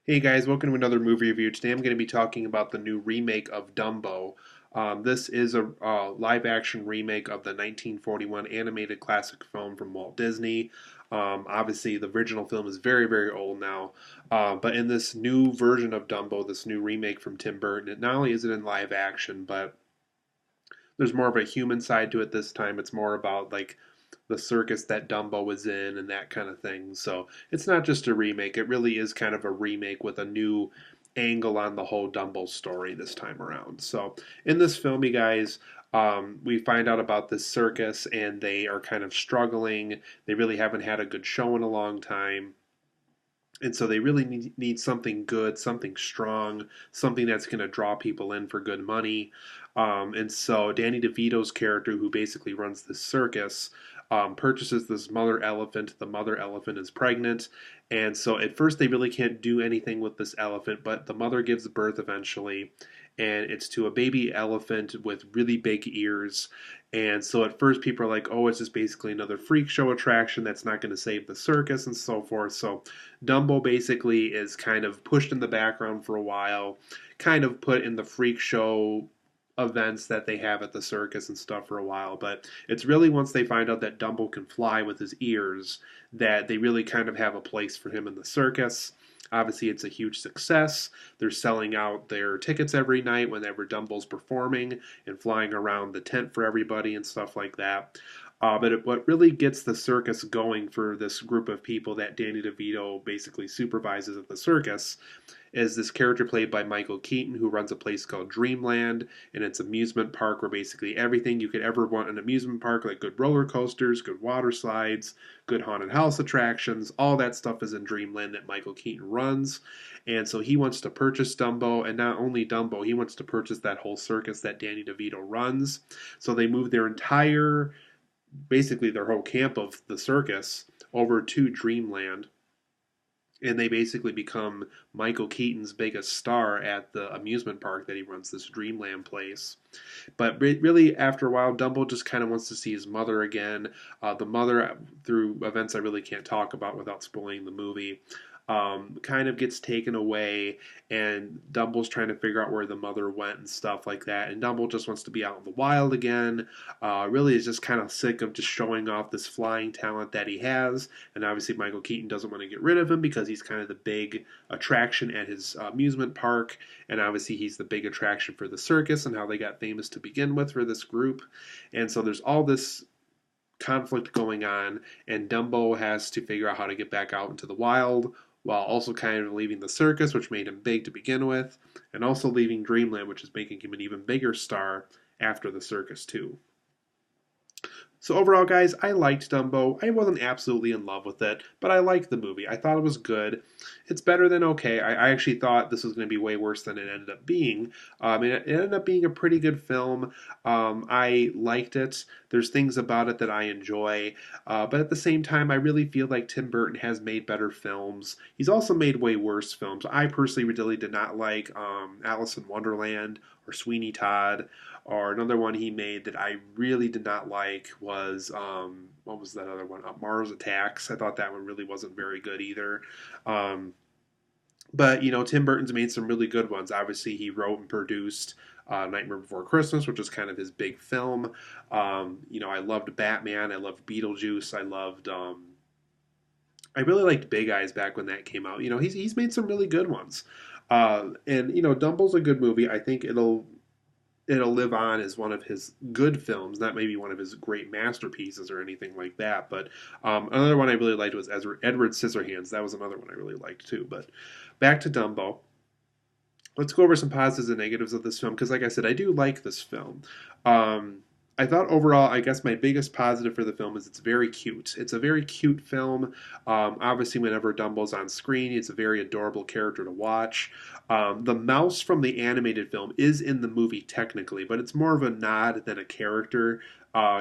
Hey guys, welcome to another movie review. Today I'm going to be talking about the new remake of Dumbo. This is a live action remake of the 1941 animated classic film from Walt Disney. Obviously, the original film is very, very old now. But in this new version of Dumbo, this new remake from Tim Burton, it not only is it in live action, but there's more of a human side to it this time. It's more about like the circus that Dumbo was in and that kind of thing. So it's not just a remake. It really is kind of a remake with a new angle on the whole Dumbo story this time around. So in this film, you guys, we find out about this circus and they are kind of struggling. They really haven't had a good show in a long time. And so they really need something good, something strong, something that's going to draw people in for good money. And so Danny DeVito's character, who basically runs this circus, purchases this mother elephant. The mother elephant is pregnant. And so at first they really can't do anything with this elephant, but the mother gives birth eventually. And it's to a baby elephant with really big ears. And so at first people are like, oh, it's just basically another freak show attraction that's not going to save the circus and so forth. So Dumbo basically is kind of pushed in the background for a while, kind of put in the freak show events that they have at the circus and stuff for a while. But it's really once they find out that Dumbo can fly with his ears that they really kind of have a place for him in the circus. Obviously, it's a huge success. They're selling out their tickets every night whenever Dumbo's performing and flying around the tent for everybody and stuff like that. What really gets the circus going for this group of people that Danny DeVito basically supervises at the circus is this character played by Michael Keaton, who runs a place called Dreamland, and it's an amusement park where basically everything you could ever want in an amusement park, like good roller coasters, good water slides, good haunted house attractions, all that stuff is in Dreamland that Michael Keaton runs. And so he wants to purchase Dumbo, and not only Dumbo, he wants to purchase that whole circus that Danny DeVito runs. So they move their entire, basically their whole camp of the circus over to Dreamland, and they basically become Michael Keaton's biggest star at the amusement park that he runs, this Dreamland place. But really, after a while, Dumbo just kind of wants to see his mother again. The mother, through events I really can't talk about without spoiling the movie, kind of gets taken away, and Dumble's trying to figure out where the mother went and stuff like that. And Dumble just wants to be out in the wild again. Really is just kind of sick of just showing off this flying talent that he has. And obviously, Michael Keaton doesn't want to get rid of him because he's kind of the big attraction at his amusement park. And obviously, he's the big attraction for the circus and how they got famous to begin with for this group. And so there's all this conflict going on, and Dumbo has to figure out how to get back out into the wild while also kind of leaving the circus, which made him big to begin with, and also leaving Dreamland, which is making him an even bigger star after the circus, too. So overall, guys, I liked Dumbo. I wasn't absolutely in love with it, but I liked the movie. I thought it was good. It's better than okay. I actually thought this was going to be way worse than it ended up being. It ended up being a pretty good film. I liked it. There's things about it that I enjoy, but at the same time, I really feel like Tim Burton has made better films. He's also made way worse films. I personally really did not like Alice in Wonderland or Sweeney Todd. Or another one he made that I really did not like was what was that other one? Mars Attacks. I thought that one really wasn't very good either. Um, but you know, Tim Burton's made some really good ones. Obviously, he wrote and produced Nightmare Before Christmas, which was kind of his big film. You know, I loved Batman. I loved Beetlejuice. I really liked Big Eyes back when that came out. You know, he's made some really good ones. And you know, Dumbo's a good movie. I think it'll live on as one of his good films, not maybe one of his great masterpieces or anything like that. But another one I really liked was Edward Scissorhands. That was another one I really liked too. But back to Dumbo. Let's go over some positives and negatives of this film because, like I said, I do like this film. Um, I thought overall, I guess my biggest positive for the film is it's very cute. It's a very cute film. Obviously, whenever Dumbo's on screen, it's a very adorable character to watch. The mouse from the animated film is in the movie technically, but it's more of a nod than a character.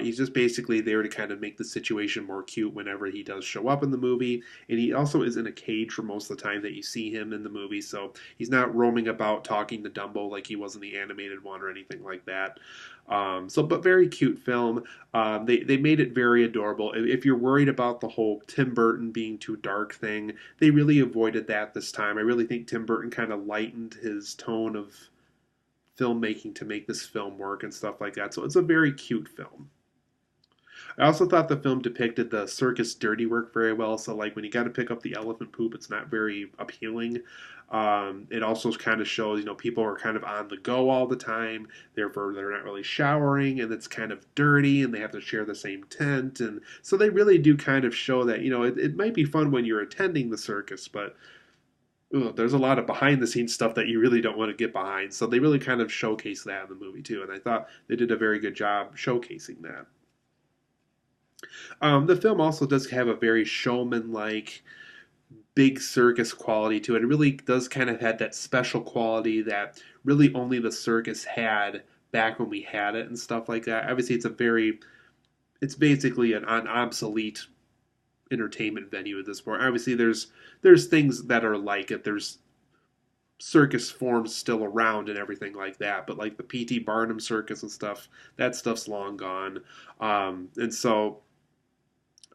He's just basically there to kind of make the situation more cute whenever he does show up in the movie. And he also is in a cage for most of the time that you see him in the movie, so he's not roaming about talking to Dumbo like he was in the animated one or anything like that. But very cute film. They made it very adorable. If you're worried about the whole Tim Burton being too dark thing, they really avoided that this time. I really think Tim Burton kind of lightened his tone of filmmaking to make this film work and stuff like that. So it's a very cute film. I also thought the film depicted the circus dirty work very well. So, like, when you got to pick up the elephant poop, it's not very appealing. It also kind of shows, people are kind of on the go all the time. Therefore, they're not really showering, and it's kind of dirty, and they have to share the same tent. And so they really do kind of show that, it might be fun when you're attending the circus, but there's a lot of behind the scenes stuff that you really don't want to get behind. So they really kind of showcase that in the movie, too. And I thought they did a very good job showcasing that. The film also does have a very showman-like, big circus quality to it. It really does kind of have that special quality that really only the circus had back when we had it and stuff like that. Obviously, it's basically an obsolete entertainment venue at this point. Obviously, there's things that are like it. There's circus forms still around and everything like that, but like the P.T. Barnum circus and stuff, that stuff's long gone. And so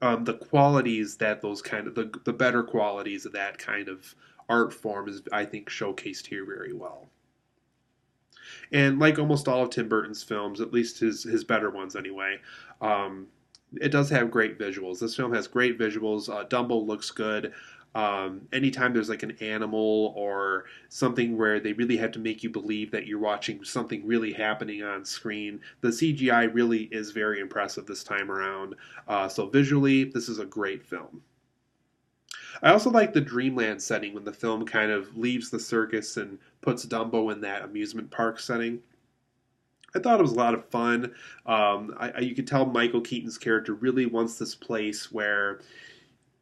the qualities that those kind of the better qualities of that kind of art form is, I think, showcased here very well. And like almost all of Tim Burton's films, at least his better ones anyway, it does have great visuals. This film has great visuals. Dumbo looks good. Anytime there's like an animal or something where they really have to make you believe that you're watching something really happening on screen, the CGI really is very impressive this time around. So visually, this is a great film. I also like the dreamland setting when the film kind of leaves the circus and puts Dumbo in that amusement park setting. I thought it was a lot of fun. You could tell Michael Keaton's character really wants this place where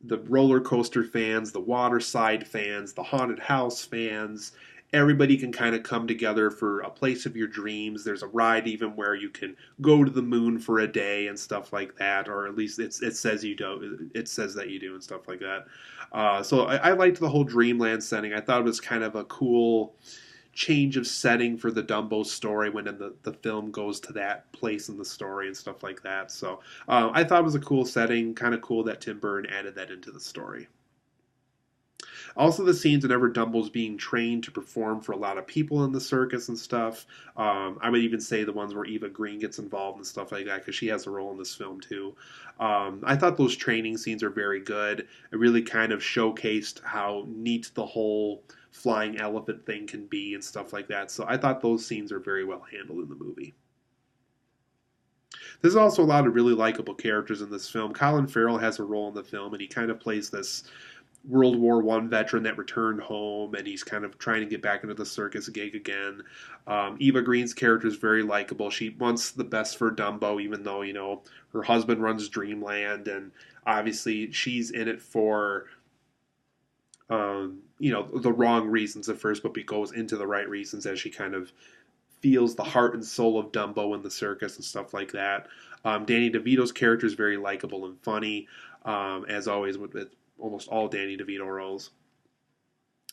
the roller coaster fans, the waterside fans, the haunted house fans, everybody can kind of come together for a place of your dreams. There's a ride even where you can go to the moon for a day and stuff like that, or at least it says you do. It says that you do and stuff like that. So I liked the whole dreamland setting. I thought it was kind of a cool change of setting for the Dumbo story when the film goes to that place in the story and stuff like that. So I thought it was a cool setting, kind of cool that Tim Burton added that into the story. Also, the scenes whenever Dumbo's being trained to perform for a lot of people in the circus and stuff. I would even say the ones where Eva Green gets involved and stuff like that, because she has a role in this film too. I thought those training scenes are very good. It really kind of showcased how neat the whole flying elephant thing can be and stuff like that. So I thought those scenes are very well handled in the movie. There's also a lot of really likable characters in this film. Colin Farrell has a role in the film, and he kind of plays this World War One veteran that returned home, and he's kind of trying to get back into the circus gig again. Eva Green's character is very likable. She wants the best for Dumbo, even though her husband runs Dreamland, and obviously she's in it for the wrong reasons at first, but goes into the right reasons as she kind of feels the heart and soul of Dumbo in the circus and stuff like that. Danny DeVito's character is very likable and funny, as always with almost all Danny DeVito roles.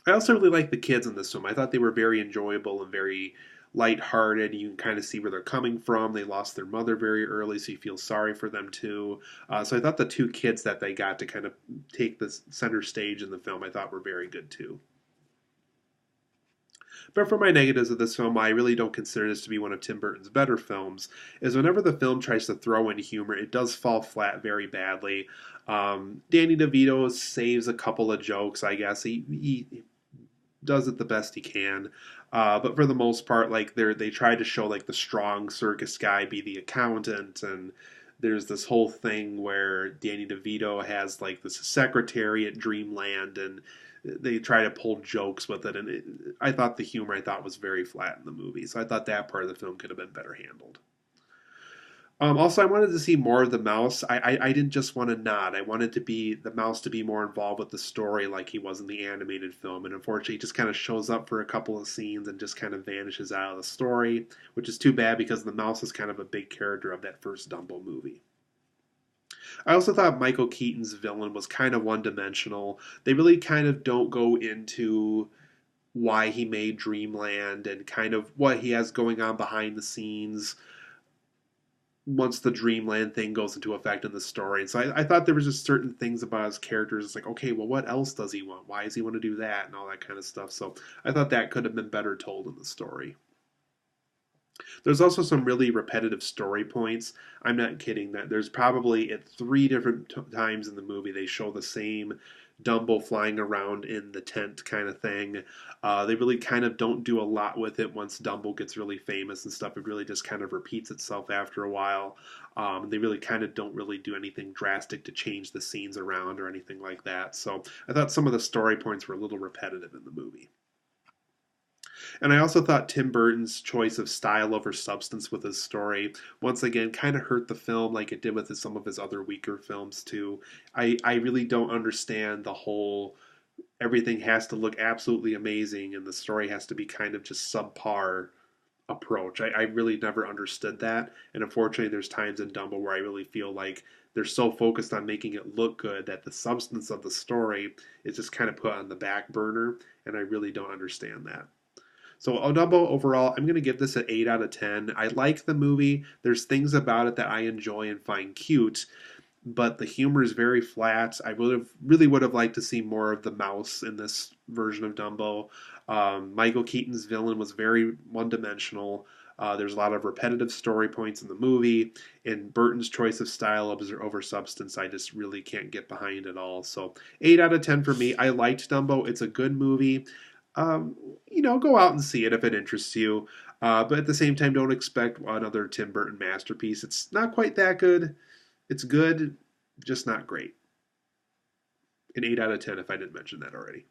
I also really like the kids in this film. I thought they were very enjoyable and very lighthearted. You can kind of see where they're coming from. They lost their mother very early, so you feel sorry for them too. So I thought the two kids that they got to kind of take the center stage in the film, I thought were very good too. But for my negatives of this film, I really don't consider this to be one of Tim Burton's better films, is whenever the film tries to throw in humor, it does fall flat very badly. Danny DeVito saves a couple of jokes, I guess. He does it the best he can. But for the most part, like they try to show like the strong circus guy be the accountant, and there's this whole thing where Danny DeVito has like this secretary at Dreamland, and they try to pull jokes with it, and I thought the humor was very flat in the movie, so I thought that part of the film could have been better handled. Also, I wanted to see more of the mouse. I didn't just want to nod. I wanted to be the mouse to be more involved with the story, like he was in the animated film. And unfortunately, he just kind of shows up for a couple of scenes and just kind of vanishes out of the story, which is too bad because the mouse is kind of a big character of that first Dumbo movie. I also thought Michael Keaton's villain was kind of one dimensional. They really kind of don't go into why he made Dreamland and kind of what he has going on behind the scenes once the Dreamland thing goes into effect in the story. And so I thought there was just certain things about his characters. It's like, okay, well, what else does he want? Why does he want to do that? And all that kind of stuff. So I thought that could have been better told in the story. There's also some really repetitive story points. I'm not kidding that there's probably at three different times in the movie they show the same Dumbo flying around in the tent kind of thing. They really kind of don't do a lot with it once Dumbo gets really famous and stuff. It really just kind of repeats itself after a while. They really kind of don't really do anything drastic to change the scenes around or anything like that. So I thought some of the story points were a little repetitive in the movie. And I also thought Tim Burton's choice of style over substance with his story once again kind of hurt the film like it did with some of his other weaker films too. I really don't understand the whole everything has to look absolutely amazing and the story has to be kind of just subpar approach. I really never understood that. And unfortunately, there's times in Dumbo where I really feel like they're so focused on making it look good that the substance of the story is just kind of put on the back burner. And I really don't understand that. So Dumbo overall, I'm going to give this an 8 out of 10. I like the movie. There's things about it that I enjoy and find cute, but the humor is very flat. I would have liked to see more of the mouse in this version of Dumbo. Michael Keaton's villain was very one-dimensional. There's a lot of repetitive story points in the movie, and Burton's choice of style over substance, I just really can't get behind at all. So 8 out of 10 for me. I liked Dumbo. It's a good movie. Go out and see it if it interests you. But at the same time, don't expect another Tim Burton masterpiece. It's not quite that good. It's good, just not great. An 8 out of 10 if I didn't mention that already.